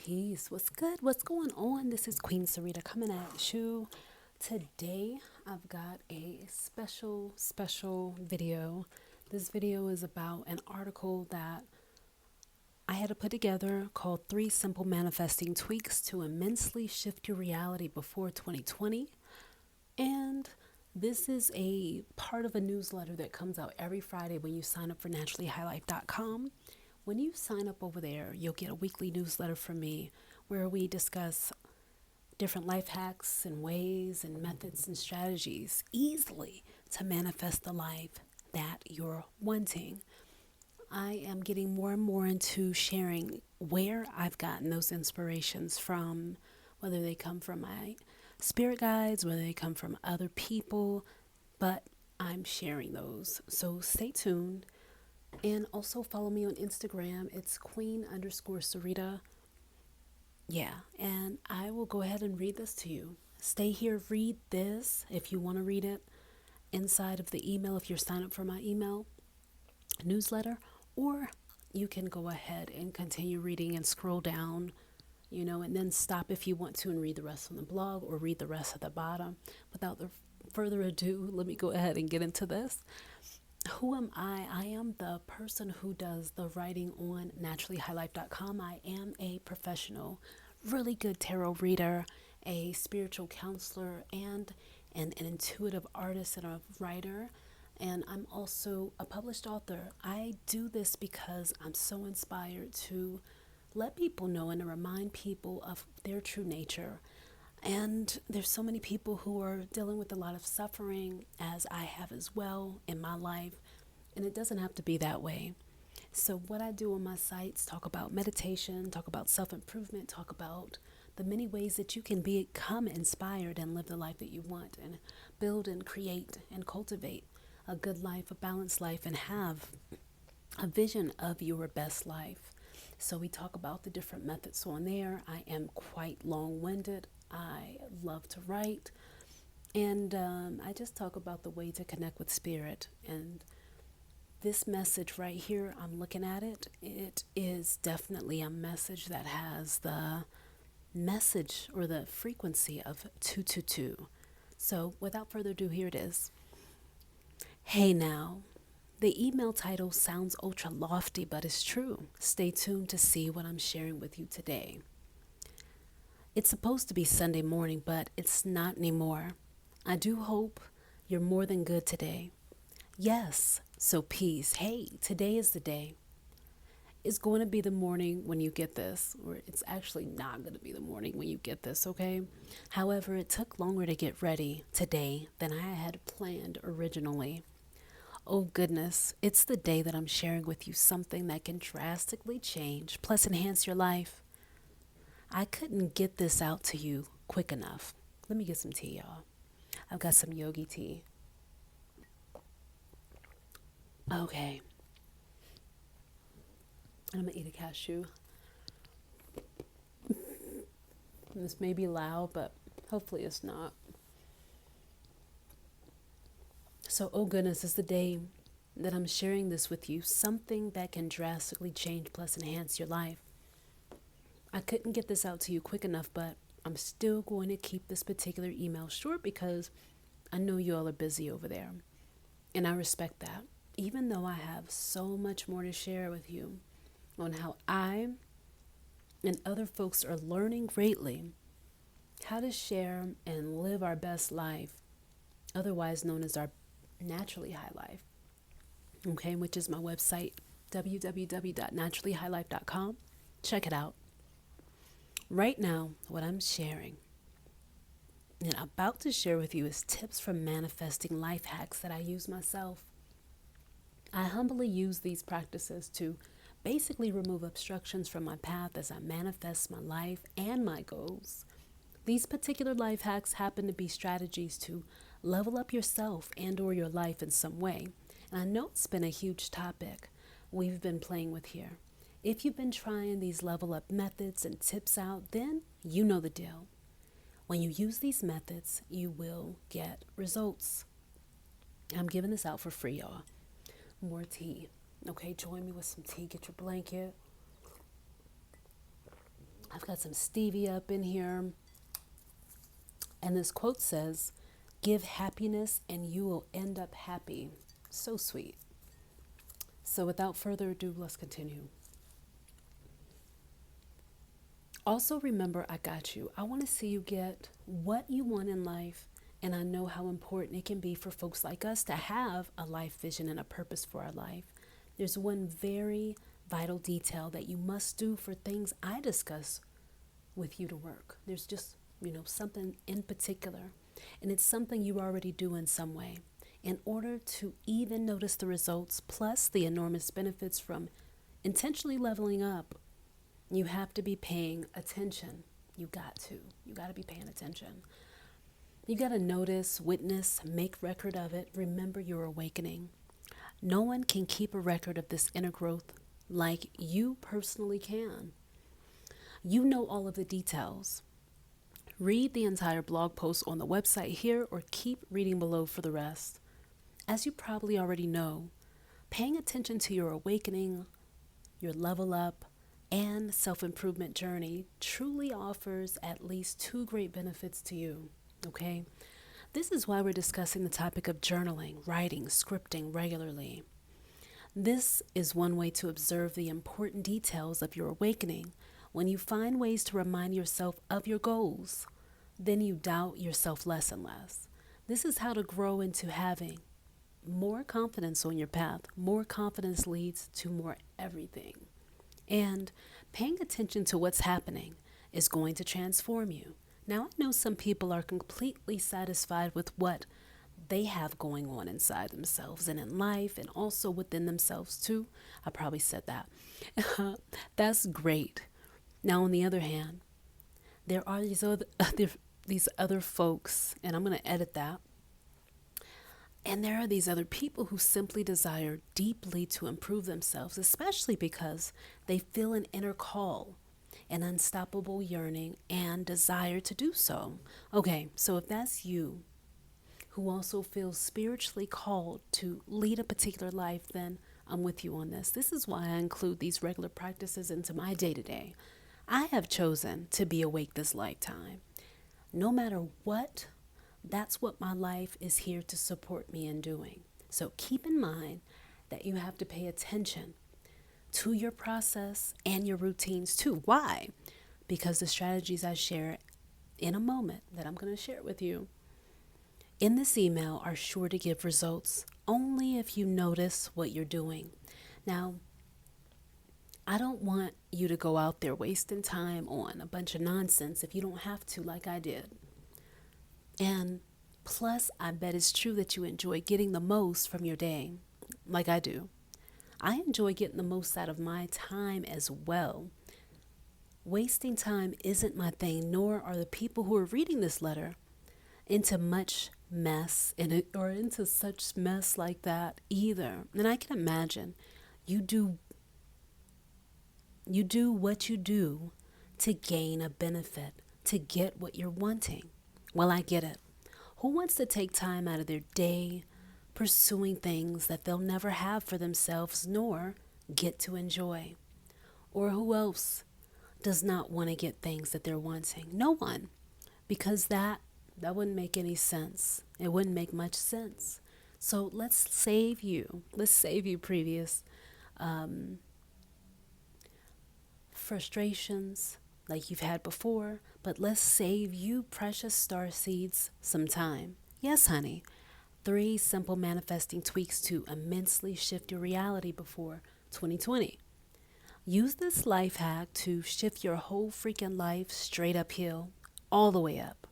Peace. What's good? What's going on? This is Queen Sarita coming at you. Today, I've got a special video. This video is about an article that I had to put together called Three Simple Manifesting Tweaks to Immensely Shift Your Reality Before 2020. And this is a part of a newsletter that comes out every Friday when you sign up for naturallyhighlife.com. When you sign up over there, you'll get a weekly newsletter from me where we discuss different life hacks and ways and methods and strategies easily to manifest the life that you're wanting. I am getting more and more into sharing where I've gotten those inspirations from, whether they come from my spirit guides, whether they come from other people, but I'm sharing those. So stay tuned. And also follow me on Instagram. It's queen_Sarita. Yeah, and I will go ahead and read this to you. Stay here, read this if you want to read it inside of the email if you're signed up for my email newsletter, or you can go ahead and continue reading and scroll down, and then stop if you want to and read the rest on the blog or read the rest at the bottom. Without further ado, let me go ahead and get into this. Who am I? I am the person who does the writing on naturallyhighlife.com. I am a professional, really good tarot reader, a spiritual counselor, and an intuitive artist and a writer. And I'm also a published author. I do this because I'm so inspired to let people know and to remind people of their true nature. And there's so many people who are dealing with a lot of suffering, as I have as well in my life. And it doesn't have to be that way. So what I do on my sites, talk about meditation, talk about self-improvement, talk about the many ways that you can become inspired and live the life that you want and build and create and cultivate a good life, a balanced life, and have a vision of your best life. So we talk about the different methods on there. I am quite long-winded. I love to write, and I just talk about the way to connect with spirit. And this message right here, I'm looking at it, it is definitely a message that has the message or the frequency of 222. So without further ado, here it is. Hey now. The email title sounds ultra lofty, but it's true. Stay tuned to see what I'm sharing with you today. It's supposed to be Sunday morning, but it's not anymore. I do hope you're more than good today. Yes, so peace. Hey, today is the day. It's going to be the morning when you get this, or it's actually not going to be the morning when you get this, okay? However, it took longer to get ready today than I had planned originally. Oh goodness, it's the day that I'm sharing with you something that can drastically change, plus enhance your life. I couldn't get this out to you quick enough. Let me get some tea, y'all. I've got some yogi tea. Okay. I'm going to eat a cashew. This may be loud, but hopefully it's not. So, oh goodness, it's the day that I'm sharing this with you. Something that can drastically change plus enhance your life. I couldn't get this out to you quick enough, but I'm still going to keep this particular email short because I know you all are busy over there. And I respect that. Even though I have so much more to share with you on how I and other folks are learning greatly how to share and live our best life, otherwise known as our naturally high life. Okay, which is my website, www.naturallyhighlife.com. Check it out. Right now, what I'm sharing and about to share with you is tips for manifesting life hacks that I use myself. I humbly use these practices to basically remove obstructions from my path as I manifest my life and my goals. These particular life hacks happen to be strategies to level up yourself and or your life in some way. And I know it's been a huge topic we've been playing with here. If you've been trying these level up methods and tips out, then you know the deal. When you use these methods, you will get results. I'm giving this out for free, y'all. More tea. Okay, join me with some tea. Get your blanket. I've Got some stevia up in here. And this quote says, "Give happiness and you will end up happy." So sweet. So without further ado, let's continue. Also remember, I got you. I want to see you get what you want in life. And I know how important it can be for folks like us to have a life vision and a purpose for our life. There's one very vital detail that you must do for things I discuss with you to work. There's just, something in particular. And it's something you already do in some way. In order to even notice the results, plus the enormous benefits from intentionally leveling up, you have to be paying attention. You got to be paying attention. You got to notice, witness, make record of it. Remember your awakening. No one can keep a record of this inner growth like you personally can. You know all of the details. Read the entire blog post on the website here or keep reading below for the rest. As you probably already know, paying attention to your awakening, your level up, and self-improvement journey truly offers at least two great benefits to you. Okay, this is why we're discussing the topic of journaling, writing, scripting regularly. This is one way to observe the important details of your awakening. When you find ways to remind yourself of your goals, then you doubt yourself less and less. This is how to grow into having more confidence on your path. More confidence leads to more everything. And paying attention to what's happening is going to transform you. Now, I know some people are completely satisfied with what they have going on inside themselves and in life and also within themselves too. I probably said that. That's great. Now, on the other hand, there are these other folks, and I'm going to edit that. And there are these other people who simply desire deeply to improve themselves, especially because they feel an inner call, an unstoppable yearning and desire to do so. Okay, so if that's you, who also feels spiritually called to lead a particular life, then I'm with you on this. This is why I include these regular practices into my day-to-day. I have chosen to be awake this lifetime. No matter what, that's what my life is here to support me in doing. So keep in mind that you have to pay attention to your process and your routines too. Why? Because the strategies I share in a moment that I'm going to share with you in this email are sure to give results only if you notice what you're doing. Now, I don't want you to go out there wasting time on a bunch of nonsense if you don't have to, like I did. And plus, I bet it's true that you enjoy getting the most from your day, like I do. I enjoy getting the most out of my time as well. Wasting time isn't my thing, nor are the people who are reading this letter into much mess or into such mess like that either. And I can imagine you do what you do to gain a benefit, to get what you're wanting. Well, I get it. Who wants to take time out of their day pursuing things that they'll never have for themselves nor get to enjoy? Or who else does not want to get things that they're wanting? No one, because that wouldn't make any sense. It wouldn't make much sense. So let's save you previous frustrations like you've had before, but let's save you precious star seeds some time. Yes, honey. 3 simple manifesting tweaks to immensely shift your reality before 2020. Use this life hack to shift your whole freaking life straight uphill, all the way up.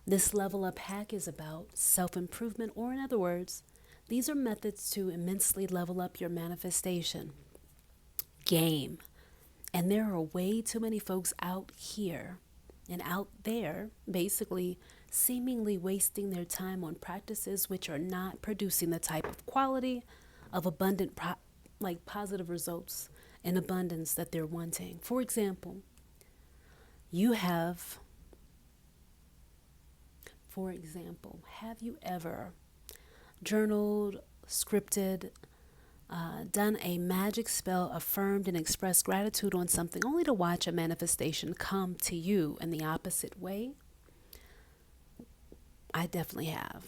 This level up hack is about self-improvement, or in other words, these are methods to immensely level up your manifestation game. And there are way too many folks out here and out there basically seemingly wasting their time on practices which are not producing the type of quality of abundant positive results and abundance that they're wanting. For example, have you ever journaled, scripted, done a magic spell, affirmed and expressed gratitude on something only to watch a manifestation come to you in the opposite way? I definitely have.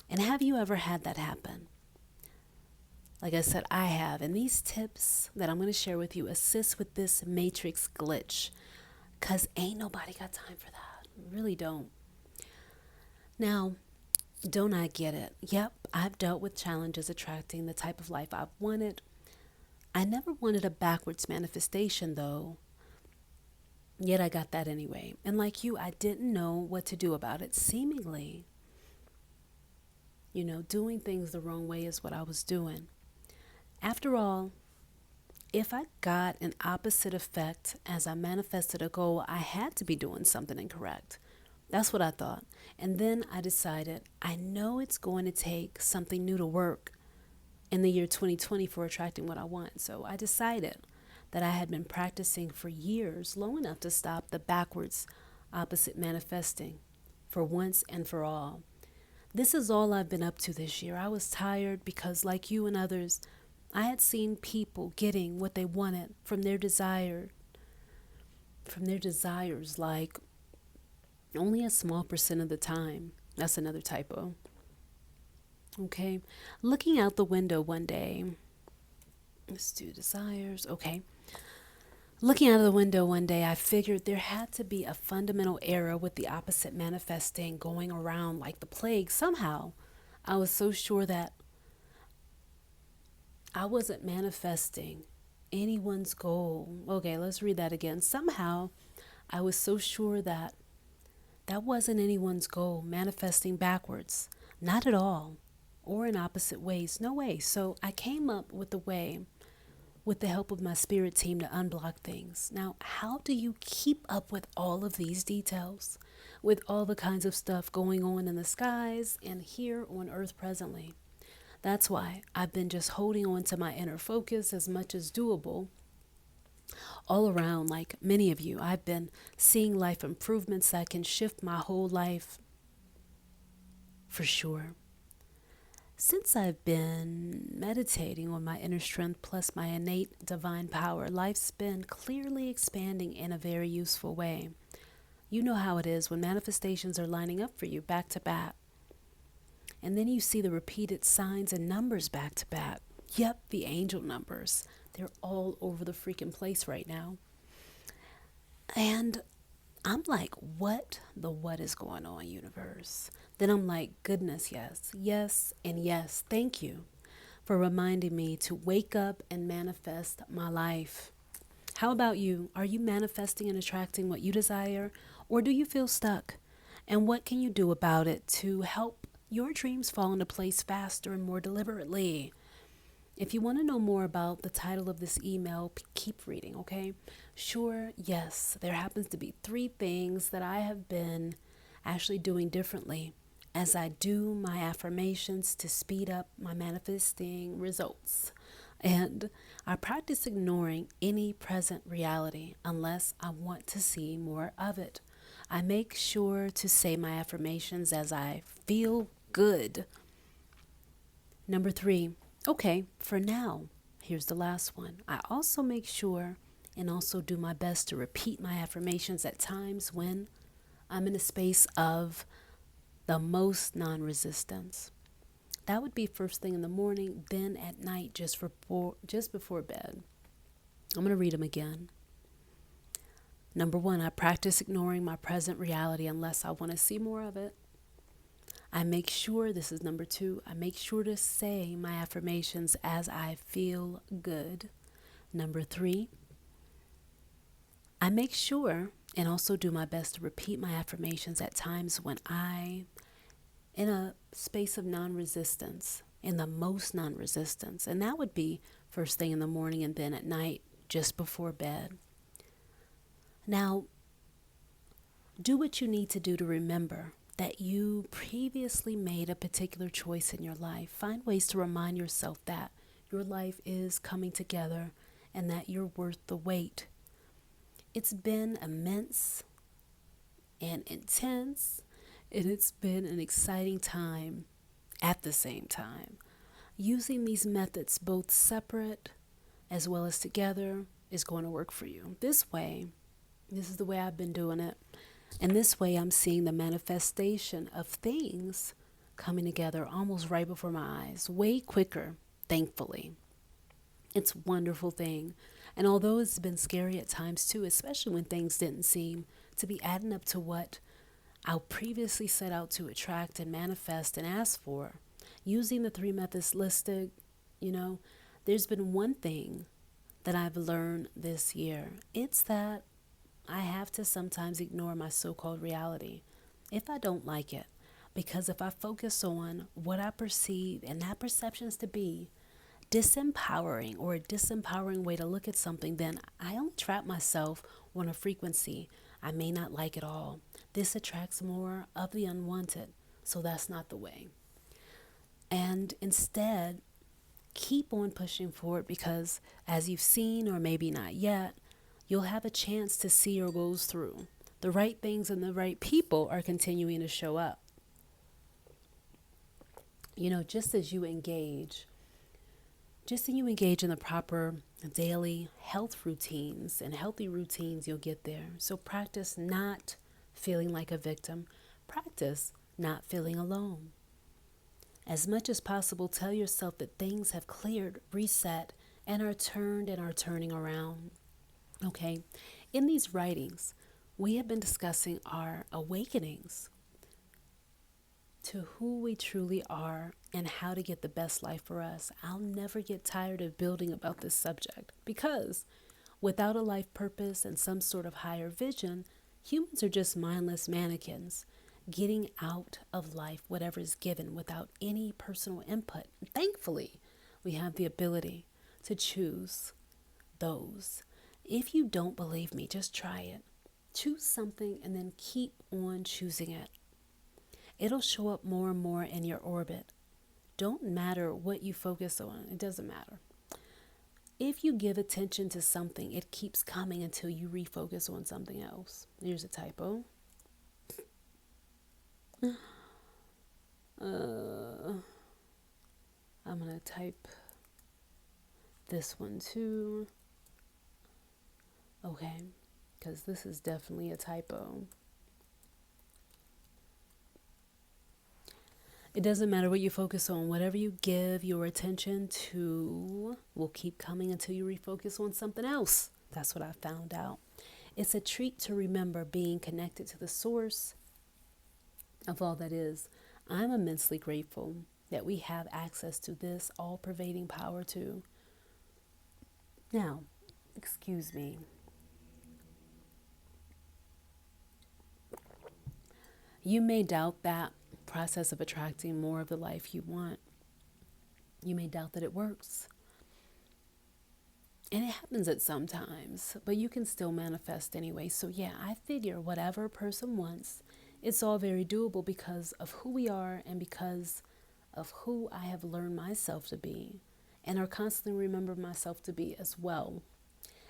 And have you ever had that happen? Like I said, I have. And these tips that I'm going to share with you assist with this matrix glitch because ain't nobody got time for that. Really don't. Now, don't I get it? Yep, I've dealt with challenges attracting the type of life I've wanted. I never wanted a backwards manifestation, though. Yet I got that anyway. And like you, I didn't know what to do about it, seemingly. Doing things the wrong way is what I was doing. After all, if I got an opposite effect as I manifested a goal, I had to be doing something incorrect. That's what I thought. And then I decided, I know it's going to take something new to work in the year 2020 for attracting what I want. So I decided that I had been practicing for years, long enough to stop the backwards opposite manifesting for once and for all. This is all I've been up to this year. I was tired because, like you and others, I had seen people getting what they wanted from their desires, like only a small percent of the time. That's another typo. Okay. Looking out the window one day. Let's do desires. Okay. Looking out of the window one day, I figured there had to be a fundamental error with the opposite manifesting going around like the plague. Somehow, I was so sure that I wasn't manifesting anyone's goal. Okay, let's read that again. Somehow, I was so sure that that wasn't anyone's goal, manifesting backwards. Not at all. Or in opposite ways. No way. So I came up with a way, with the help of my spirit team, to unblock things. Now, how do you keep up with all of these details? With all the kinds of stuff going on in the skies and here on earth presently? That's why I've been just holding on to my inner focus as much as doable. All around, like many of you, I've been seeing life improvements that can shift my whole life for sure. Since I've been meditating on my inner strength plus my innate divine power, life's been clearly expanding in a very useful way. You know how it is when manifestations are lining up for you back to back. And then you see the repeated signs and numbers back to back. Yep, the angel numbers. They're all over the freaking place right now. And I'm like, what is going on, universe? Then I'm like, goodness, yes, and yes. Thank you for reminding me to wake up and manifest my life. How about you? Are you manifesting and attracting what you desire, or do you feel stuck? And what can you do about it to help your dreams fall into place faster and more deliberately? If you want to know more about the title of this email, keep reading, okay? Sure, yes, there happens to be 3 things that I have been actually doing differently as I do my affirmations to speed up my manifesting results. And I practice ignoring any present reality unless I want to see more of it. I make sure to say my affirmations as I feel good. Number 3, okay, for now, here's the last one. I also make sure and also do my best to repeat my affirmations at times when I'm in a space of the most non-resistance. That would be first thing in the morning, then at night, just before bed. I'm going to read them again. Number 1, I practice ignoring my present reality unless I want to see more of it. I make sure, this is number 2, I make sure to say my affirmations as I feel good. Number 3, I make sure and also do my best to repeat my affirmations at times when I'm in a space of non-resistance, in the most non-resistance. And that would be first thing in the morning and then at night, just before bed. Now, do what you need to do to remember that you previously made a particular choice in your life. Find ways to remind yourself that your life is coming together and that you're worth the wait. It's been immense and intense, and it's been an exciting time at the same time. using these methods both separate as well as together is going to work for you. This way, this is the way I've been doing it. And this way, I'm seeing the manifestation of things coming together almost right before my eyes, way quicker, thankfully. It's a wonderful thing. And although it's been scary at times too, especially when things didn't seem to be adding up to what I previously set out to attract and manifest and ask for, using the 3 methods listed, there's been one thing that I've learned this year. It's that I have to sometimes ignore my so-called reality if I don't like it. Because if I focus on what I perceive and that perceptions to be disempowering or a disempowering way to look at something, then I only trap myself on a frequency I may not like at all. This attracts more of the unwanted, so that's not the way. And instead, keep on pushing forward because as you've seen, or maybe not yet, you'll have a chance to see your goals through. The right things and the right people are continuing to show up. Just as you engage in the proper daily health routines and healthy routines, you'll get there. So practice not feeling like a victim. Practice not feeling alone. As much as possible, tell yourself that things have cleared, reset, and are turning around. Okay? In these writings, we have been discussing our awakenings to who we truly are and how to get the best life for us. I'll never get tired of building about this subject because without a life purpose and some sort of higher vision, humans are just mindless mannequins getting out of life whatever is given without any personal input. Thankfully, we have the ability to choose those. If you don't believe me, just try it. Choose something and then keep on choosing it. It'll show up more and more in your orbit. Don't matter what you focus on. It doesn't matter. If you give attention to something, it keeps coming until you refocus on something else. Here's a typo. I'm going to type this one too. Okay, because this is definitely a typo. It doesn't matter what you focus on. Whatever you give your attention to will keep coming until you refocus on something else. That's what I found out. It's a treat to remember being connected to the source of all that is. I'm immensely grateful that we have access to this all-pervading power too. Now, excuse me. You may doubt that process of attracting more of the life you want. You may doubt that it works. And it happens at some times, but you can still manifest anyway. So yeah, I figure whatever a person wants, it's all very doable because of who we are and because of who I have learned myself to be and are constantly remember myself to be as well.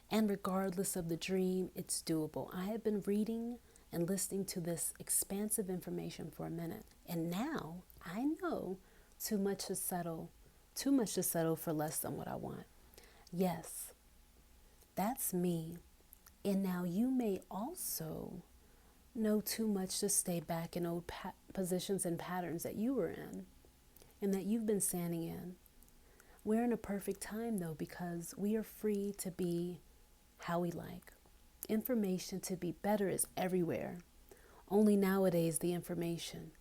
And regardless of the dream, it's doable. I have been reading and listening to this expansive information for a minute. And now I know too much to settle for less than what I want. Yes, that's me. And now you may also know too much to stay back in old positions and patterns that you were in and that you've been standing in. We're in a perfect time though because we are free to be how we like. Information to be better is everywhere. Only nowadays the information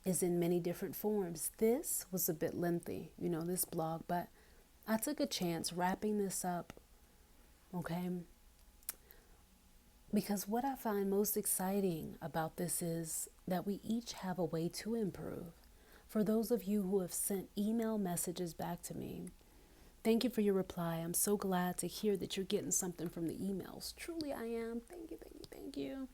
is in many different forms. This was a bit lengthy, this blog, but I took a chance wrapping this up, okay? Because what I find most exciting about this is that we each have a way to improve. For those of you who have sent email messages back to me, thank you for your reply. I'm so glad to hear that you're getting something from the emails. Truly I am. Thank you, thank you, thank you.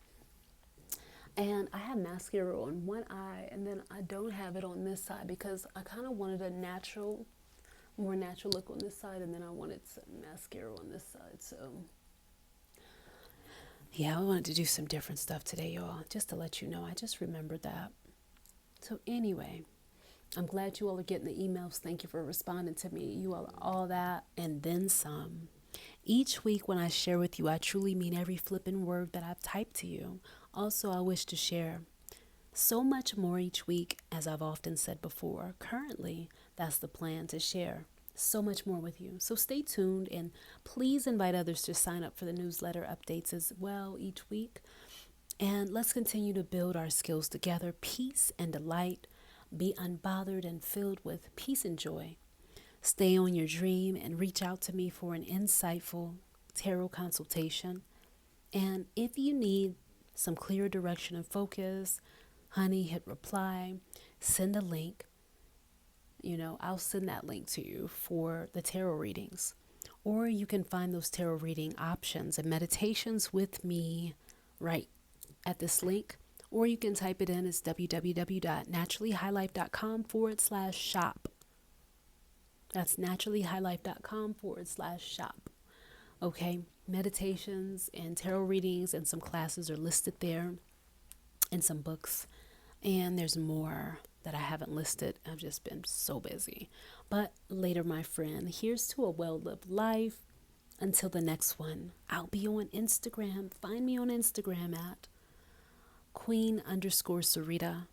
And I have mascara on one eye and then I don't have it on this side because I kind of wanted a more natural look on this side and then I wanted some mascara on this side. So yeah, I wanted to do some different stuff today, y'all, just to let you know. I just remembered that. So anyway, I'm glad you all are getting the emails. Thank you for responding to me. You all are all that and then some. Each week when I share with you, I truly mean every flipping word that I've typed to you. Also, I wish to share so much more each week, as I've often said before. Currently, that's the plan, to share so much more with you. So stay tuned and please invite others to sign up for the newsletter updates as well each week. And let's continue to build our skills together. Peace and delight. Be unbothered and filled with peace and joy. Stay on your dream and reach out to me for an insightful tarot consultation. And if you need some clear direction and focus, honey, hit reply, send a link. I'll send that link to you for the tarot readings. Or you can find those tarot reading options and meditations with me right at this link. Or you can type it in as www.naturallyhighlife.com/shop. That's naturallyhighlife.com/shop. Okay, meditations and tarot readings and some classes are listed there, and some books. And there's more that I haven't listed. I've just been so busy. But later, my friend, here's to a well-lived life. Until the next one, I'll be on Instagram. Find me on Instagram at Queen_Sarita.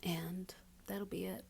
And that'll be it.